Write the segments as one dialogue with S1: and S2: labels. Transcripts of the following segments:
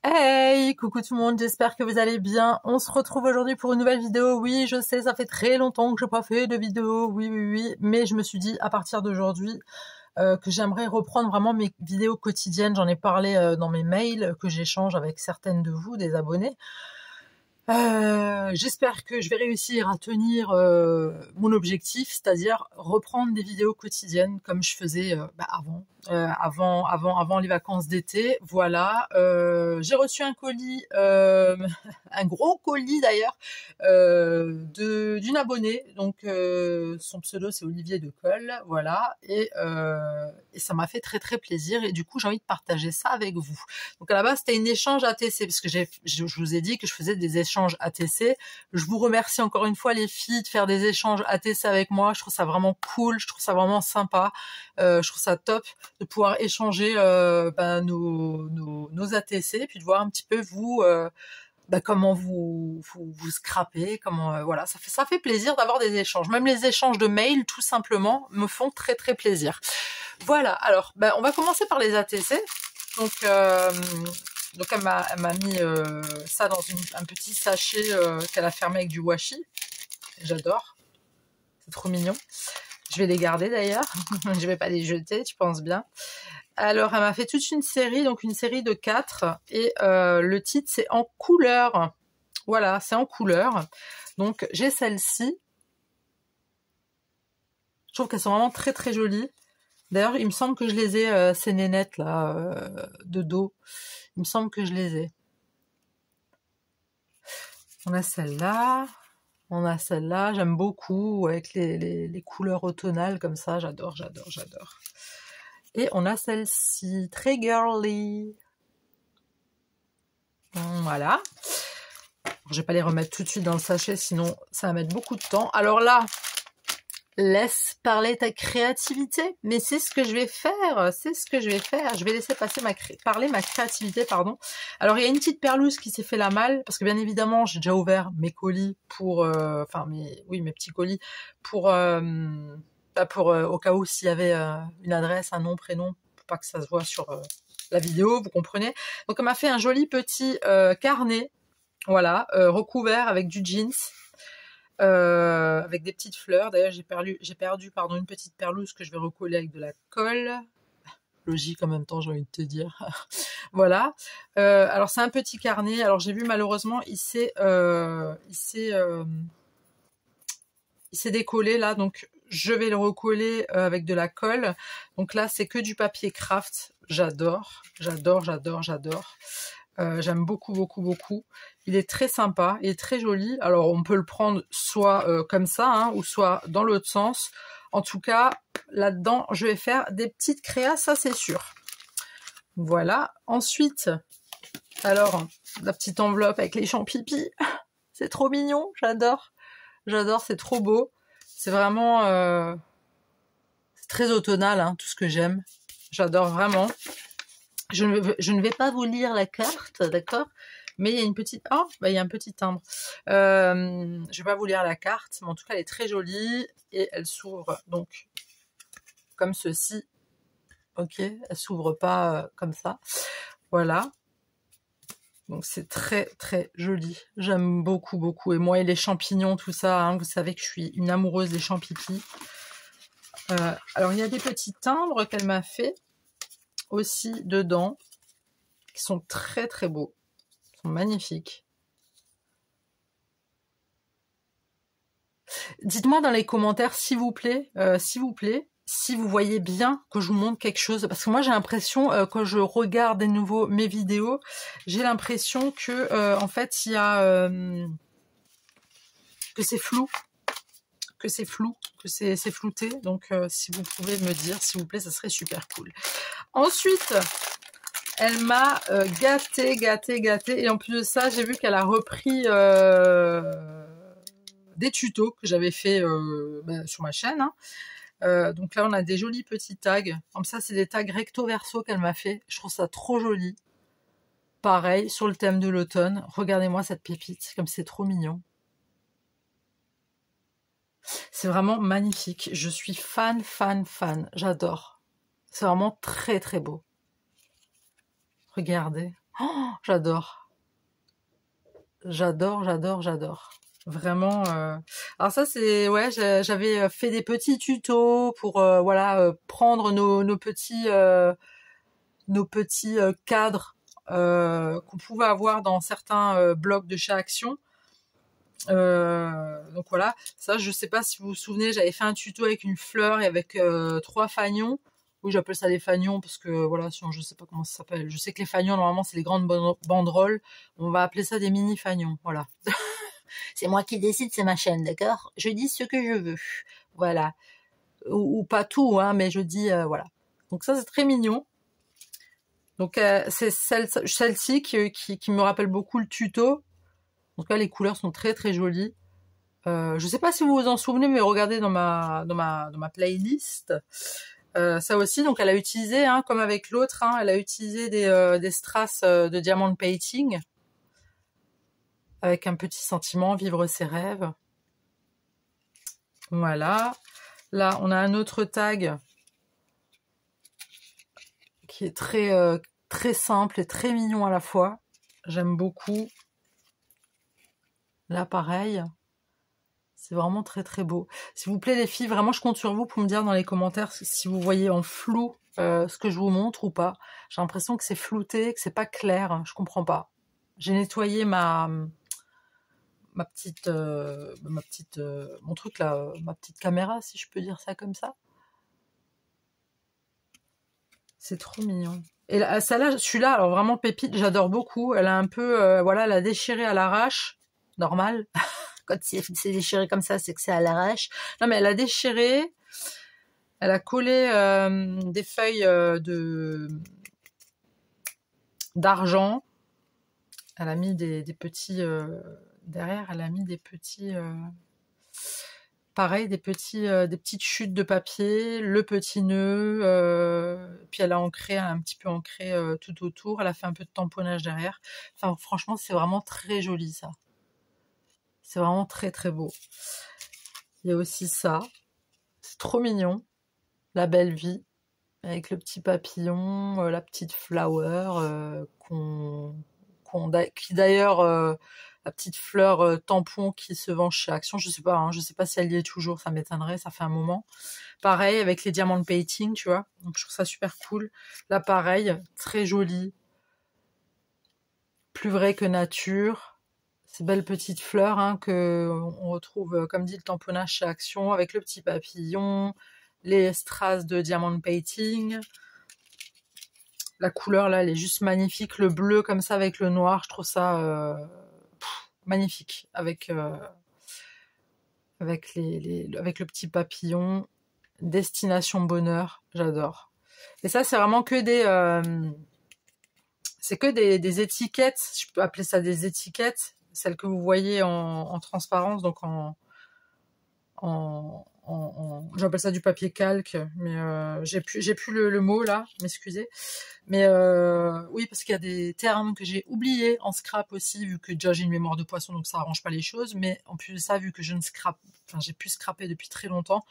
S1: Hey, coucou tout le monde, j'espère que vous allez bien. On se retrouve aujourd'hui pour une nouvelle vidéo. Oui, je sais, ça fait très longtemps que j'ai pas fait de vidéo, oui, mais je me suis dit à partir d'aujourd'hui que j'aimerais reprendre vraiment mes vidéos quotidiennes. J'en ai parlé dans mes mails que j'échange avec certaines de vous, des abonnés. J'espère que je vais réussir à tenir mon objectif, c'est-à-dire reprendre des vidéos quotidiennes comme je faisais avant les vacances d'été. Voilà, j'ai reçu un colis, un gros colis d'ailleurs, d'une abonnée. Donc son pseudo c'est Olivier de Colle, voilà, et ça m'a fait très très plaisir. Et du coup j'ai envie de partager ça avec vous. Donc à la base c'était un échange ATC parce que je vous ai dit que je faisais des échanges ATC. Je vous remercie encore une fois les filles de faire des échanges ATC avec moi. Je trouve ça vraiment cool, je trouve ça vraiment sympa, je trouve ça top de pouvoir échanger nos ATC, puis de voir un petit peu vous comment vous scrapez, comment voilà, ça fait plaisir d'avoir des échanges. Même les échanges de mails tout simplement me font très très plaisir. Voilà, alors on va commencer par les ATC. Donc elle m'a mis ça dans un petit sachet qu'elle a fermé avec du washi. J'adore. C'est trop mignon. Je vais les garder d'ailleurs. Je vais pas les jeter, tu penses bien. Alors elle m'a fait toute une série, donc une série de 4. Et le titre c'est en couleur. Voilà, c'est en couleur. Donc j'ai celle-ci. Je trouve qu'elles sont vraiment très très jolies. D'ailleurs, il me semble que je les ai, ces nénettes là, de dos. Il me semble que je les ai. On a celle-là. On a celle-là. J'aime beaucoup avec les couleurs automnales comme ça. J'adore. Et on a celle-ci. Très girly. Voilà. Je vais pas les remettre tout de suite dans le sachet, sinon ça va mettre beaucoup de temps. Alors là, laisse parler ta créativité, mais c'est ce que je vais faire, je vais laisser passer parler ma créativité, pardon. Alors il y a une petite perlouse qui s'est fait la malle, parce que bien évidemment j'ai déjà ouvert mes colis pour, mes petits colis pour au cas où s'il y avait une adresse, un nom, prénom, pour pas que ça se voit sur la vidéo, vous comprenez. Donc on m'a fait un joli petit carnet, voilà, recouvert avec du jeans. Avec des petites fleurs. D'ailleurs j'ai perdu une petite perlouse que je vais recoller avec de la colle. Logique en même temps, j'ai envie de te dire. Voilà. Alors c'est un petit carnet. Alors j'ai vu malheureusement il s'est décollé là, donc je vais le recoller avec de la colle. Donc là c'est que du papier craft. J'adore. J'aime beaucoup. Il est très sympa, il est très joli. Alors on peut le prendre soit comme ça, ou soit dans l'autre sens. En tout cas, là-dedans, je vais faire des petites créas, ça c'est sûr. Voilà. Ensuite, alors, la petite enveloppe avec les champipi. C'est trop mignon, j'adore. C'est trop beau. C'est vraiment... c'est très automnal, tout ce que j'aime. J'adore vraiment. Je ne vais pas vous lire la carte, d'accord? Mais il y a une petite... il y a un petit timbre. Je vais pas vous lire la carte, mais en tout cas, elle est très jolie. Et elle s'ouvre donc comme ceci. Ok, elle s'ouvre pas comme ça. Voilà. Donc c'est très très joli. J'aime beaucoup. Et moi et les champignons, tout ça, vous savez que je suis une amoureuse des champipis. Alors il y a des petits timbres qu'elle m'a fait aussi dedans, qui sont très très beaux, ils sont magnifiques. Dites-moi dans les commentaires s'il vous plaît, si vous voyez bien que je vous montre quelque chose, parce que moi j'ai l'impression quand je regarde de nouveau mes vidéos, j'ai l'impression que en fait il y a que c'est flou, que c'est flouté. Donc si vous pouvez me dire s'il vous plaît, ça serait super cool. Ensuite, elle m'a gâtée. Et en plus de ça, j'ai vu qu'elle a repris des tutos que j'avais fait sur ma chaîne. Donc là, on a des jolis petits tags. Comme ça, c'est des tags recto verso qu'elle m'a fait. Je trouve ça trop joli. Pareil, sur le thème de l'automne. Regardez-moi cette pépite, comme c'est trop mignon. C'est vraiment magnifique. Je suis fan. J'adore. C'est vraiment très très beau. Regardez, Oh, j'adore. J'adore, j'adore, j'adore. Vraiment. Alors ça c'est ouais, j'avais fait des petits tutos pour voilà prendre nos petits cadres qu'on pouvait avoir dans certains blocs de chez Action. Donc voilà, ça je sais pas si vous vous souvenez, j'avais fait un tuto avec une fleur et avec 3 fagnons. Oui, j'appelle ça les fagnons parce que voilà, sinon je sais pas comment ça s'appelle. Je sais que les fagnons normalement c'est les grandes banderoles. On va appeler ça des mini fagnons. Voilà. C'est moi qui décide, c'est ma chaîne, d'accord? Je dis ce que je veux. Voilà. Ou pas tout, hein, mais je dis voilà. Donc ça c'est très mignon. Donc c'est celle-ci qui me rappelle beaucoup le tuto. En tout cas, les couleurs sont très très jolies. Je sais pas si vous vous en souvenez, mais regardez dans ma playlist. Ça aussi, donc elle a utilisé, hein, comme avec l'autre, hein, elle a utilisé des strass de diamond painting avec un petit sentiment, vivre ses rêves. Voilà. Là, on a un autre tag qui est très simple et très mignon à la fois. J'aime beaucoup. Là, pareil. C'est vraiment très très beau. S'il vous plaît les filles, vraiment je compte sur vous pour me dire dans les commentaires si vous voyez en flou ce que je vous montre ou pas. J'ai l'impression que c'est flouté, que c'est pas clair. Je comprends pas. J'ai nettoyé mon truc là, ma petite caméra si je peux dire ça comme ça. C'est trop mignon. Et là, celle-là, celui-là, alors vraiment pépite, j'adore beaucoup. Elle a un peu, voilà, elle a déchiré à l'arrache, normal. Quand c'est déchiré comme ça, c'est que c'est à l'arrache. Non, mais elle a déchiré. Elle a collé des feuilles d'argent. Elle a mis des petits... derrière, elle a mis des petits... pareil, des petites chutes de papier, le petit nœud. Puis elle a ancré, un petit peu ancré tout autour. Elle a fait un peu de tamponnage derrière. Enfin, franchement, c'est vraiment très joli, ça. C'est vraiment très très beau. Il y a aussi ça. C'est trop mignon. La belle vie. Avec le petit papillon, la petite flower, qui d'ailleurs, la petite fleur tampon qui se vend chez Action. Je sais pas, hein, je sais pas si elle y est toujours, ça m'étonnerait, ça fait un moment. Pareil, avec les diamants painting, tu vois. Donc je trouve ça super cool. Là, pareil, très joli. Plus vrai que nature. Ces belles petites fleurs hein, que on retrouve, comme dit, le tamponnage chez Action avec le petit papillon, les strass de diamond painting. La couleur là, elle est juste magnifique. Le bleu comme ça avec le noir, je trouve ça magnifique. Avec le petit papillon. Destination bonheur, j'adore. Et ça, c'est vraiment que des étiquettes. Je peux appeler ça des étiquettes. Celles que vous voyez en transparence, donc j'appelle ça du papier calque, mais j'ai plus le mot là, m'excusez. Mais oui, parce qu'il y a des termes que j'ai oubliés en scrap aussi, vu que déjà j'ai une mémoire de poisson, donc ça arrange pas les choses. Mais en plus de ça, vu que j'ai pu scraper depuis très longtemps.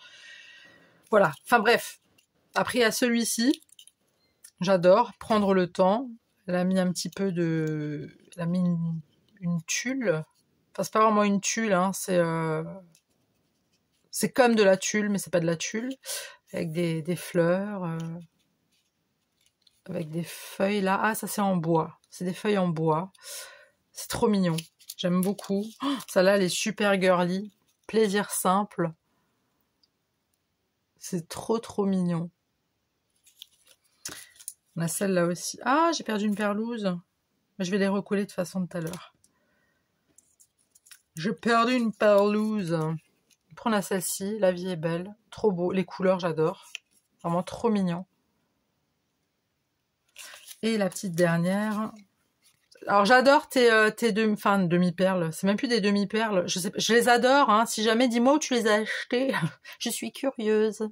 S1: Voilà. Enfin bref. Après il y a celui-ci. J'adore prendre le temps. Elle a mis un petit peu elle a mis une tulle. Enfin, c'est pas vraiment une tulle, hein, c'est comme de la tulle, mais c'est pas de la tulle. Avec des fleurs, avec des feuilles là. Ah, ça c'est en bois. C'est des feuilles en bois. C'est trop mignon. J'aime beaucoup. Oh, celle-là, elle est super girly. Plaisir simple. C'est trop trop mignon. On a celle-là aussi. Ah, j'ai perdu une perlouse. Mais je vais les recoller de toute façon tout à l'heure. J'ai perdu une perlouse. On a celle-ci. La vie est belle. Trop beau. Les couleurs, j'adore. Vraiment trop mignon. Et la petite dernière. Alors j'adore tes demi-perles. C'est même plus des demi-perles. Je les adore. Hein. Si jamais, dis-moi où tu les as achetées. Je suis curieuse.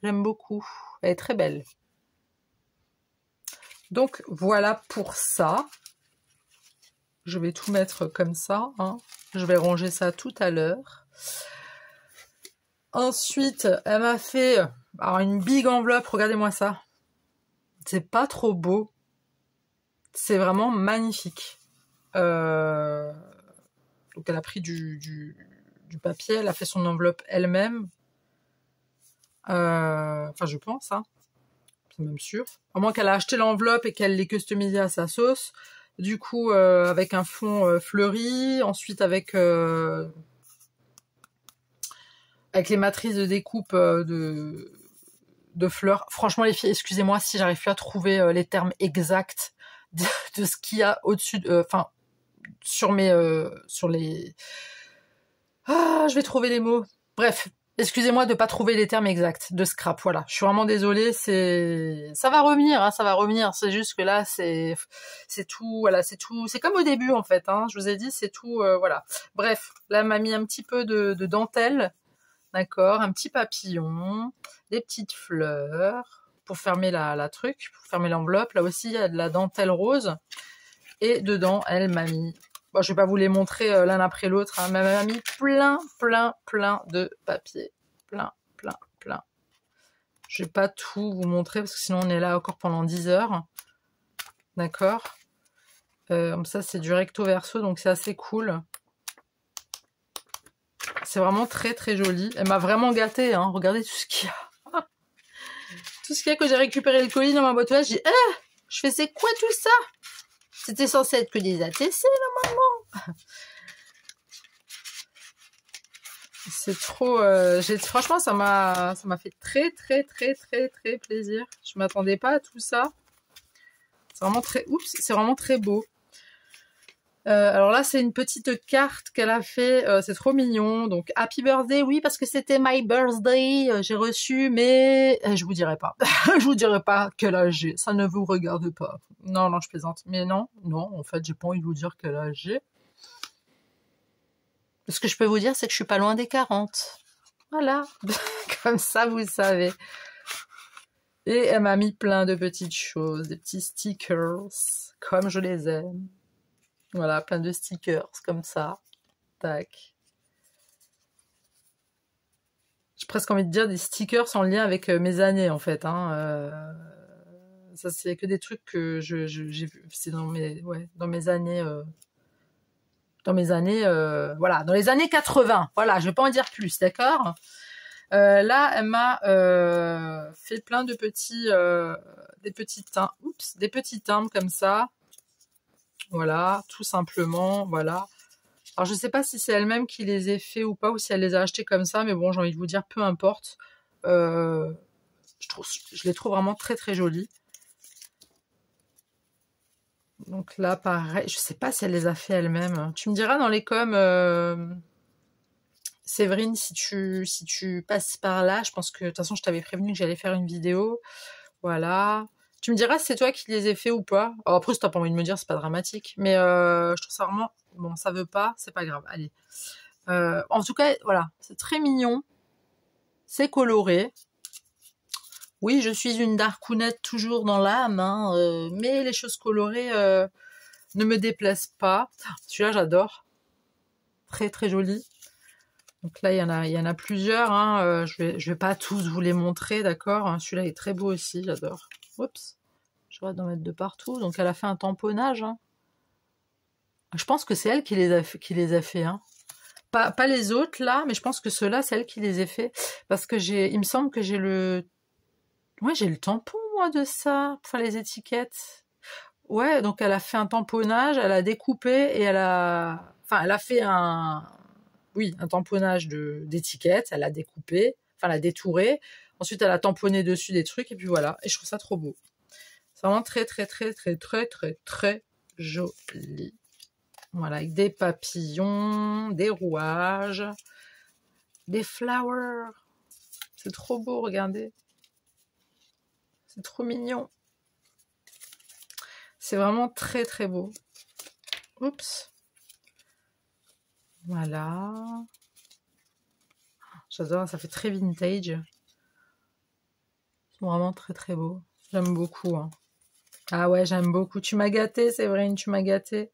S1: J'aime beaucoup. Elle est très belle. Donc voilà pour ça. Je vais tout mettre comme ça. Hein. Je vais ranger ça tout à l'heure. Ensuite, elle m'a fait alors une big enveloppe. Regardez-moi ça. C'est pas trop beau. C'est vraiment magnifique. Donc elle a pris du papier, elle a fait son enveloppe elle-même. Enfin, je pense, hein. C'est même sûr. À moins qu'elle a acheté l'enveloppe et qu'elle l'ait customisée à sa sauce. Du coup, avec un fond fleuri, ensuite avec les matrices de découpe de fleurs. Franchement, les filles, excusez-moi si j'arrive plus à trouver les termes exacts de ce qu'il y a au-dessus, enfin, sur les... Ah, je vais trouver les mots. Bref, excusez-moi de pas trouver les termes exacts de scrap, voilà. Je suis vraiment désolée, ça va revenir, hein, ça va revenir. C'est juste que là, c'est tout, voilà, c'est tout. C'est comme au début, en fait, hein. Je vous ai dit, c'est tout, voilà. Bref, là, elle m'a mis un petit peu de dentelle. D'accord, un petit papillon, des petites fleurs pour fermer la truc, pour fermer l'enveloppe. Là aussi, il y a de la dentelle rose. Et dedans, elle m'a mis... Bon, je vais pas vous les montrer l'un après l'autre, hein, mais elle m'a mis plein de papier. Plein. Je vais pas tout vous montrer parce que sinon on est là encore pendant 10 heures. D'accord. Comme ça, c'est du recto verso, donc c'est assez cool. C'est vraiment très joli. Elle m'a vraiment gâtée, hein. Regardez tout ce qu'il y a. Tout ce qu'il y a que j'ai récupéré le colis dans ma boîte aux lettres. J'ai dit, je fais c'est quoi tout ça? C'était censé être que des ATC normalement. C'est trop... franchement, ça m'a fait très plaisir. Je m'attendais pas à tout ça. C'est vraiment très... Oups, c'est vraiment très beau. Alors là, c'est une petite carte qu'elle a fait. C'est trop mignon. Donc, happy birthday, oui, parce que c'était my birthday. J'ai reçu, mais je vous dirai pas. Je vous dirai pas quel âge j'ai. Ça ne vous regarde pas. Non, je plaisante. Mais non, en fait, j'ai pas envie de vous dire quel âge j'ai. Ce que je peux vous dire, c'est que je suis pas loin des 40. Voilà. Comme ça, vous savez. Et elle m'a mis plein de petites choses, des petits stickers, comme je les aime. Voilà, plein de stickers, comme ça. Tac. J'ai presque envie de dire des stickers en lien avec mes années, en fait. Hein. Ça, c'est que des trucs que j'ai vu. C'est dans mes années... voilà, dans les années 80. Voilà, je vais pas en dire plus, d'accord. Là, elle m'a fait plein de petits, des petits timbres comme ça. Voilà, tout simplement, voilà. Alors, je sais pas si c'est elle-même qui les a fait ou pas, ou si elle les a achetés comme ça, mais bon, j'ai envie de vous dire, peu importe. Je les trouve vraiment très jolis. Donc là, pareil, je sais pas si elle les a fait elle-même. Tu me diras dans les coms, Séverine, si tu passes par là, je pense que de toute façon, je t'avais prévenu que j'allais faire une vidéo. Voilà. Tu me diras si c'est toi qui les ai fait ou pas. Alors après, si t'as pas envie de me dire, c'est pas dramatique. Mais je trouve ça vraiment... Bon, ça veut pas, c'est pas grave. Allez. En tout cas, voilà. C'est très mignon. C'est coloré. Oui, je suis une darkounette toujours dans l'âme, hein, mais les choses colorées ne me déplaisent pas. Celui-là, j'adore. Très joli. Donc là, il y en a plusieurs. Hein. Je vais pas tous vous les montrer, d'accord. Celui-là est très beau aussi, j'adore. Oups, je vais d'en mettre de partout. Donc elle a fait un tamponnage. Hein. Je pense que c'est elle qui les a fait. Hein. Pas les autres là, mais je pense que ceux-là, c'est elle qui les a fait. Parce que il me semble que j'ai le tampon moi de ça, pour faire les étiquettes. Ouais, donc elle a fait un tamponnage, elle a découpé et elle a fait un tamponnage d'étiquettes, elle a découpé, elle a détouré. Ensuite, elle a tamponné dessus des trucs et puis voilà. Et je trouve ça trop beau. C'est vraiment très joli. Voilà, avec des papillons, des rouages, des flowers. C'est trop beau, regardez. C'est trop mignon. C'est vraiment très beau. Oups. Voilà. J'adore, ça fait très vintage. C'est vraiment très beau. J'aime beaucoup. Hein. Ah ouais, j'aime beaucoup. Tu m'as gâtée, Séverine, tu m'as gâtée.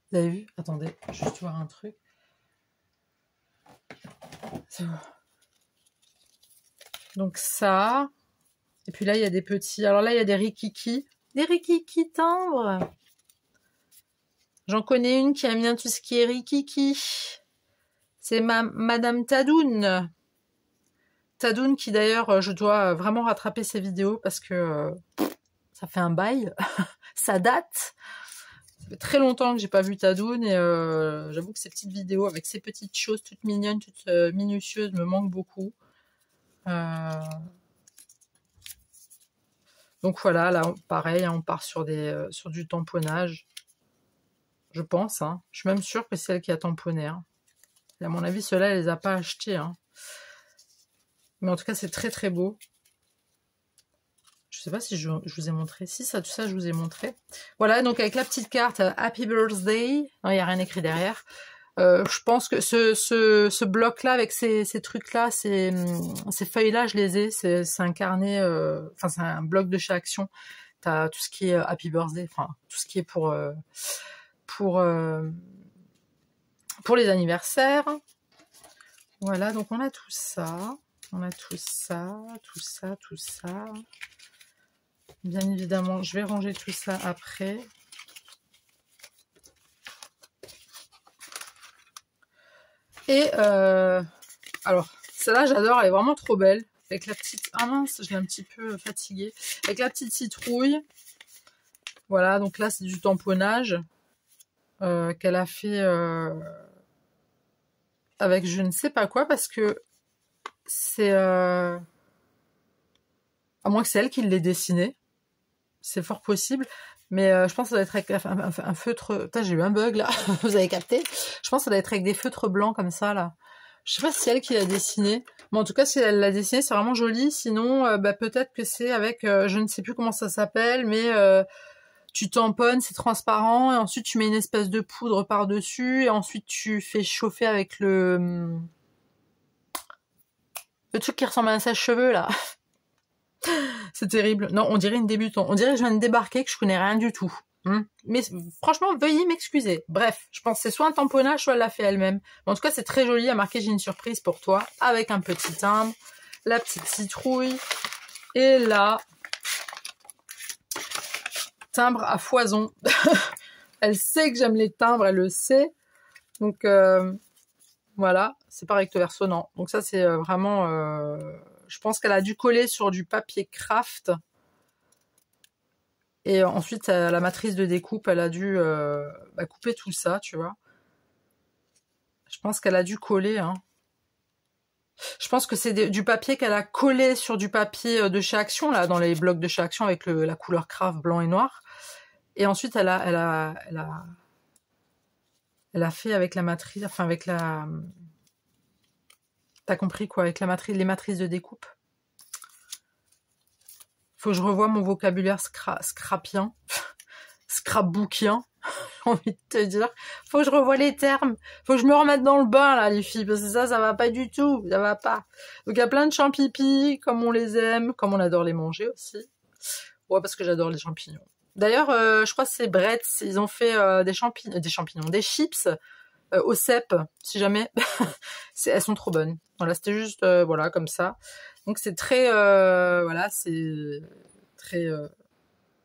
S1: Vous avez vu? Attendez, je vais juste voir un truc. C'est bon. Donc ça, Et puis là, il y a des petits... Alors là, il y a des rikiki. Des rikiki timbres. J'en connais une qui aime bien tout ce qui est rikiki. C'est Madame Tadoun. Tadoun qui d'ailleurs, je dois vraiment rattraper ses vidéos parce que ça fait un bail. Ça date. Ça fait très longtemps que j'ai pas vu Tadoun et j'avoue que ces petites vidéos avec ces petites choses toutes mignonnes, toutes minutieuses me manquent beaucoup. Donc voilà, là pareil, on part sur du tamponnage. Je pense, hein. Je suis même sûre que c'est elle qui a tamponné. Hein. Et à mon avis, ceux-là, elle les a pas achetés. Hein. Mais en tout cas, c'est très très beau. Je sais pas si je vous ai montré. Si, ça, tout ça, je vous ai montré. Voilà, donc avec la petite carte Happy Birthday. Non, il n'y a rien écrit derrière. Je pense que ce bloc-là, avec ces trucs-là, ces feuilles-là, je les ai. C'est un carnet, enfin, c'est un bloc de chez Action. T'as tout ce qui est Happy Birthday, enfin, tout ce qui est pour les anniversaires. Voilà, donc on a tout ça. On a tout ça, tout ça, tout ça. Bien évidemment, je vais ranger tout ça après. Et alors, celle-là, j'adore, elle est vraiment trop belle. Avec la petite... Ah mince, je l'ai un petit peu fatiguée. Avec la petite citrouille. Voilà, donc là, c'est du tamponnage qu'elle a fait avec je ne sais pas quoi, parce que c'est... à moins que c'est elle qui l'ait dessiné. C'est fort possible. Mais je pense que ça doit être avec un feutre... Putain, j'ai eu un bug, là. Vous avez capté? Je pense que ça doit être avec des feutres blancs, comme ça, là. Je sais pas si c'est elle qui l'a dessiné. Mais en tout cas, si elle l'a dessiné, c'est vraiment joli. Sinon, peut-être que c'est avec... je ne sais plus comment ça s'appelle, mais... tu tamponnes, c'est transparent, et ensuite tu mets une espèce de poudre par-dessus, et ensuite tu fais chauffer avec le truc qui ressemble à un sèche-cheveux, là. C'est terrible. Non, on dirait une débutante. On dirait que je viens de débarquer, que je connais rien du tout. Mais franchement, veuillez m'excuser. Bref, je pense que c'est soit un tamponnage, soit elle l'a fait elle-même. Mais en tout cas, c'est très joli. À marquer, j'ai une surprise pour toi, avec un petit timbre, la petite citrouille, et là... timbre à foison. Elle sait que j'aime les timbres, elle le sait. Donc voilà, c'est pas recto verso, non. Donc ça c'est vraiment... je pense qu'elle a dû coller sur du papier craft. Et ensuite, la matrice de découpe, elle a dû couper tout ça, tu vois. Je pense qu'elle a dû coller. Hein. Je pense que c'est du papier qu'elle a collé sur du papier de chez Action, là, dans les blocs de chez Action, avec la couleur craft blanc et noir. Et ensuite, elle a fait avec la matrice, enfin avec la... T'as compris quoi? Avec la matrice, les matrices de découpe. Faut que je revoie mon vocabulaire scrapien, scrapbookien, j'ai envie de te dire. Faut que je revoie les termes. Faut que je me remette dans le bain, là, les filles, parce que ça va pas du tout. Ça va pas. Donc, il y a plein de champignons, comme on les aime, comme on adore les manger aussi. Ouais, parce que j'adore les champignons. D'ailleurs, je crois que c'est Bretz, ils ont fait des chips au cèpe, si jamais. Elles sont trop bonnes. Voilà, c'était juste, voilà, comme ça. Donc c'est très, voilà, c'est très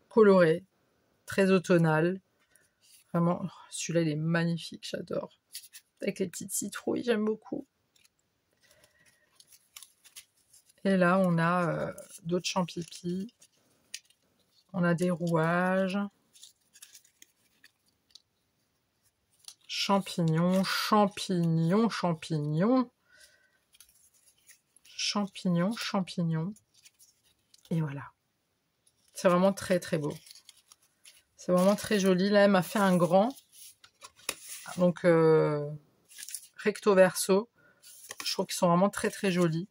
S1: coloré, très automnal. Vraiment, celui-là, il est magnifique, j'adore. Avec les petites citrouilles, j'aime beaucoup. Et là, on a d'autres champignons. On a des rouages. Champignons, champignons, champignons. Champignons, champignons. Et voilà. C'est vraiment très, très beau. C'est vraiment très joli. Là, elle m'a fait un grand. Donc, recto verso. Je trouve qu'ils sont vraiment très, très jolis.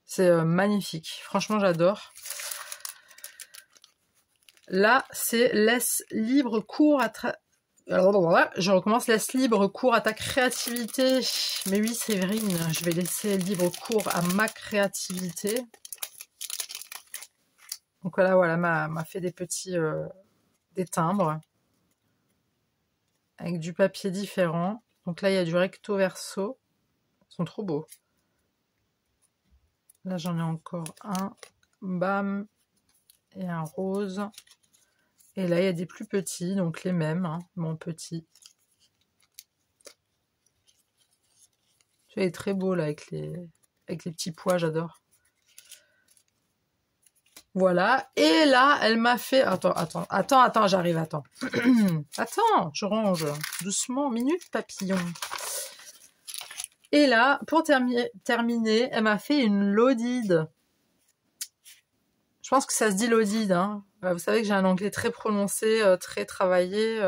S1: C'est magnifique. Franchement, j'adore. Là, c'est laisse libre cours à je recommence, laisse libre cours à ta créativité. Mais oui, Séverine, je vais laisser libre cours à ma créativité. Donc voilà, m'a fait des petits des timbres avec du papier différent. Donc là, il y a du recto verso. Ils sont trop beaux. Là, j'en ai encore un. bam, et un rose. Et là, il y a des plus petits, donc les mêmes, hein, mon petit. Il est très beau là avec les petits pois, j'adore. Voilà. Et là, elle m'a fait... Attends, j'arrive, attends. Attends, je range. Doucement, minute papillon. Et là, pour terminer, elle m'a fait une lodide. Je pense que ça se dit lodide, hein. Vous savez que j'ai un anglais très prononcé, très travaillé.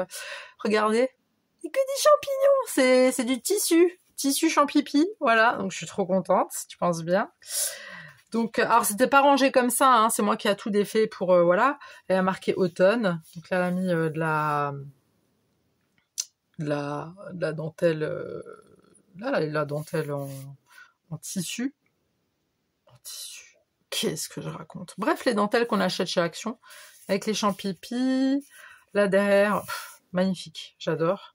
S1: Regardez, il n'y a que des champignons, c'est du tissu champipi, voilà. Donc je suis trop contente, si tu penses bien. Donc, alors c'était pas rangé comme ça, hein, c'est moi qui a tout défait pour, voilà. Elle a marqué automne, donc là elle a mis de la dentelle, là la dentelle en tissu. En tissu. Qu'est-ce que je raconte? Bref, les dentelles qu'on achète chez Action, avec les champipis, là derrière, magnifique, j'adore.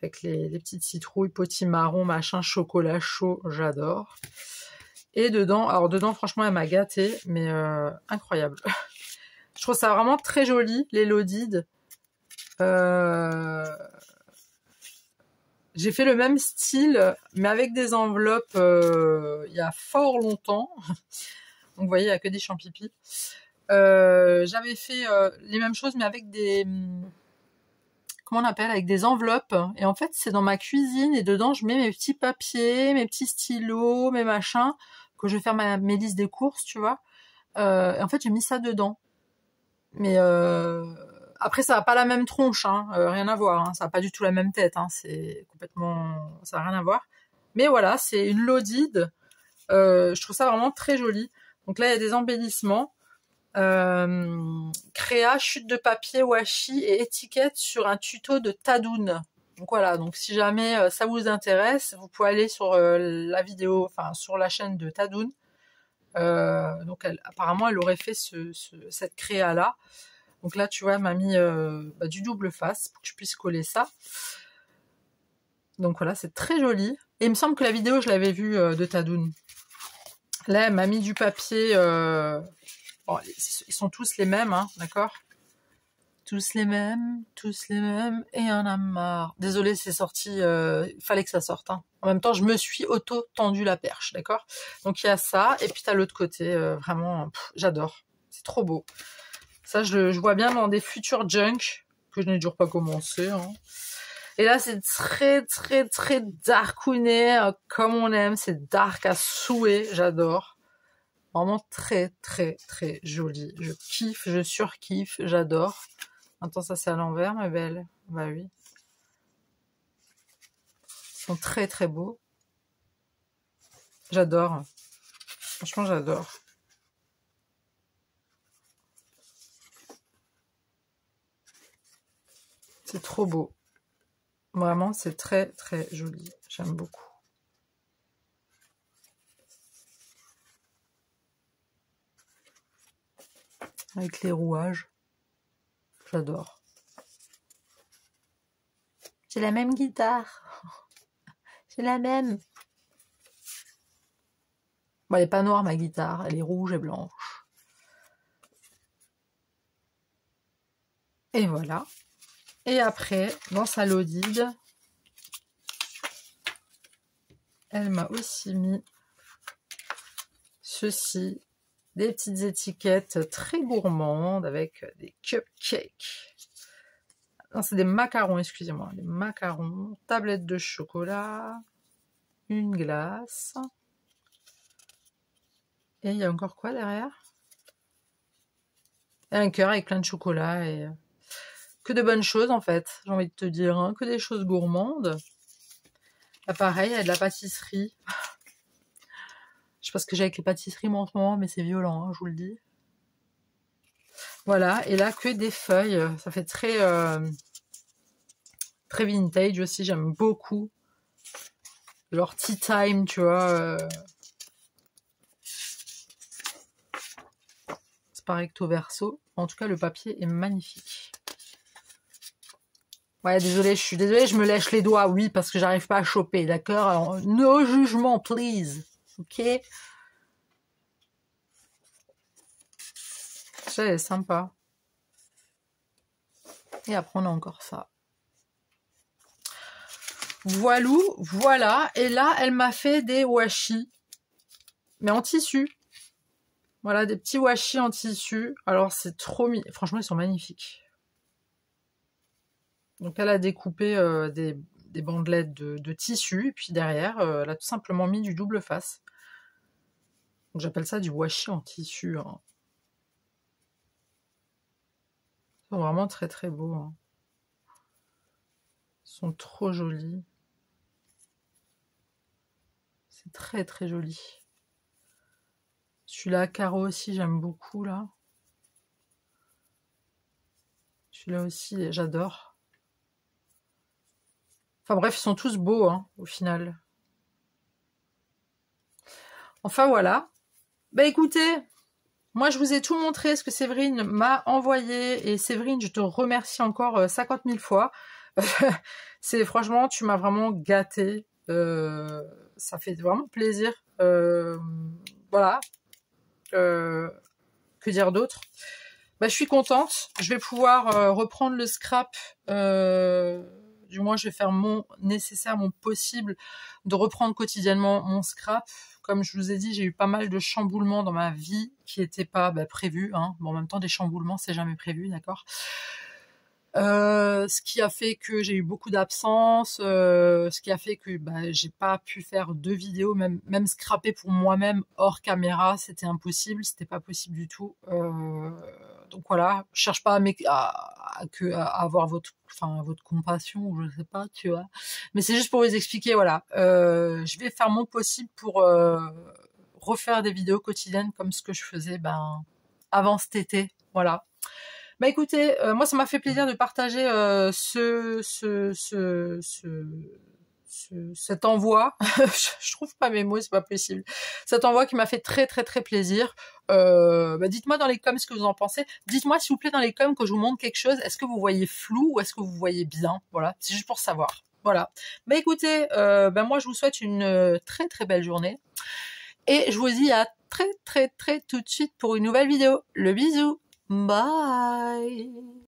S1: Avec les petites citrouilles, potimarron, machin, chocolat chaud, j'adore. Et dedans, alors dedans, franchement, elle m'a gâtée, mais incroyable. Je trouve ça vraiment très joli, les lodides. J'ai fait le même style, mais avec des enveloppes il y a fort longtemps. Donc vous voyez, il n'y a que des champipis. J'avais fait les mêmes choses, mais avec des... Comment on appelle? Avec des enveloppes. Et en fait, c'est dans ma cuisine. Et dedans, je mets mes petits papiers, mes petits stylos, mes machins, que je vais faire mes listes des courses, tu vois. Et en fait, j'ai mis ça dedans. Mais après, ça n'a pas la même tronche, hein. Rien à voir. Hein. Ça n'a pas du tout la même tête. Hein. C'est complètement... Ça n'a rien à voir. Mais voilà, c'est une lodide. Je trouve ça vraiment très joli. Donc là, il y a des embellissements. Créa, chute de papier, washi et étiquette sur un tuto de Tadoun. Donc voilà, donc si jamais ça vous intéresse, vous pouvez aller sur la vidéo, enfin sur la chaîne de Tadoun. Donc apparemment, elle aurait fait cette créa là. Donc là, tu vois, elle m'a mis du double face pour que je puisse coller ça. Donc voilà, c'est très joli. Et il me semble que la vidéo, je l'avais vue de Tadoun. Là, elle m'a mis du papier. Bon, ils sont tous les mêmes, hein, d'accord? Tous les mêmes, et il y en a marre. Désolée, c'est sorti, il fallait que ça sorte. Hein. En même temps, je me suis auto-tendu la perche, d'accord? Donc il y a ça, et puis t'as l'autre côté, vraiment, j'adore. C'est trop beau. Ça, je vois bien dans des futurs junk, que je n'ai toujours pas commencé. Hein. Et là, c'est très, très, très darkounet, comme on aime. C'est dark à souhait, j'adore. Vraiment très, très, très joli. Je kiffe, je surkiffe, j'adore. Attends, ça c'est à l'envers, ma belle. Bah oui. Ils sont très, très beaux. J'adore. Franchement, j'adore. C'est trop beau. Vraiment, c'est très, très joli. J'aime beaucoup. Avec les rouages. J'adore. J'ai la même guitare. J'ai la même. Bon, elle n'est pas noire, ma guitare. Elle est rouge et blanche. Et voilà. Et après, dans sa lodide, elle m'a aussi mis ceci. Des petites étiquettes très gourmandes avec des cupcakes. Non, c'est des macarons, excusez-moi. Des macarons, tablette de chocolat, une glace. Et il y a encore quoi derrière? Et un cœur avec plein de chocolat et que de bonnes choses en fait. J'ai envie de te dire, hein, que des choses gourmandes. Là, pareil, il y a de la pâtisserie. Je sais pas ce que j'ai avec les pâtisseries moi en ce moment, mais c'est violent, hein, je vous le dis. Voilà, et là que des feuilles. Ça fait très très vintage aussi, j'aime beaucoup. Genre tea time, tu vois. C'est pas recto verso. En tout cas, le papier est magnifique. Ouais, désolée, je suis désolée, je me lèche les doigts, oui, parce que j'arrive pas à choper, d'accord? Alors, no jugement, please. Ok? elle est sympa. Et après, on a encore ça. Voilou, voilà. Et là, elle m'a fait des washi, mais en tissu. Voilà, des petits washi en tissu. Alors, c'est trop... Franchement, ils sont magnifiques. Donc, elle a découpé des bandelettes de tissu. Et puis derrière, elle a tout simplement mis du double face. Donc, j'appelle ça du washi en tissu. Hein. Ils sont vraiment très, très beaux. Hein. Ils sont trop jolis. C'est très, très joli. Celui-là, carreau aussi, j'aime beaucoup, là. Celui-là aussi, j'adore. Enfin bref, ils sont tous beaux, hein, au final. Enfin, voilà. Bah écoutez, moi, je vous ai tout montré ce que Séverine m'a envoyé. Et Séverine, je te remercie encore 50 000 fois. Franchement, tu m'as vraiment gâtée. Ça fait vraiment plaisir. Voilà. Que dire d'autre? Bah, je suis contente. Je vais pouvoir reprendre le scrap. Du moins, je vais faire mon nécessaire, mon possible de reprendre quotidiennement mon scrap. Comme je vous ai dit, j'ai eu pas mal de chamboulements dans ma vie qui n'étaient pas prévus. Hein. Bon, en même temps, des chamboulements, c'est jamais prévu, d'accord? Ce qui a fait que j'ai eu beaucoup d'absences, ce qui a fait que j'ai pas pu faire de vidéos, même scraper pour moi-même hors caméra, c'était impossible, c'était pas possible du tout. Donc voilà, je cherche pas à avoir votre compassion, ou je sais pas, tu vois. Mais c'est juste pour vous expliquer, voilà. Je vais faire mon possible pour refaire des vidéos quotidiennes comme ce que je faisais avant cet été, voilà. Bah écoutez, moi ça m'a fait plaisir de partager cet envoi. Je trouve pas mes mots, c'est pas possible. Cet envoi qui m'a fait très très très plaisir. Dites-moi dans les coms ce que vous en pensez. Dites-moi s'il vous plaît dans les coms que je vous montre quelque chose. Est-ce que vous voyez flou ou est-ce que vous voyez bien? Voilà, c'est juste pour savoir. Voilà. Bah écoutez, moi je vous souhaite une très très belle journée. Et je vous dis à très très très tout de suite pour une nouvelle vidéo. Le bisou. Bye.